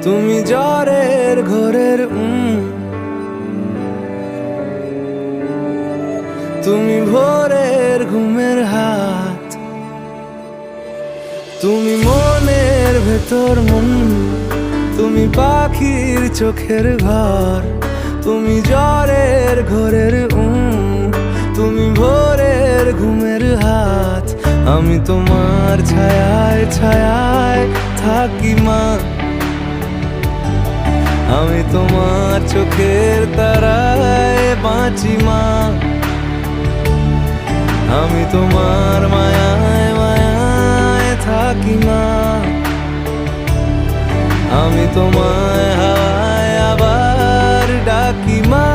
তুমি জ্বরের ঘোরের তুমি ভোরের ঘুমের হাত, তুমি মনের ভেতর মন, তুমি পাখির চোখের ঘর, তুমি জ্বরের ঘোরের তুমি ভোরের ঘুমের হাত। আমি তোমার ছায়ায় ছায়ায় থাকি মা, আমি তোমার চোখের তারায় বাঁচি মা, আমি তোমার মায়ায় মায়ায় থাকি মা, আমি তোমায় হাওয়ায় আবার ডাকি মা।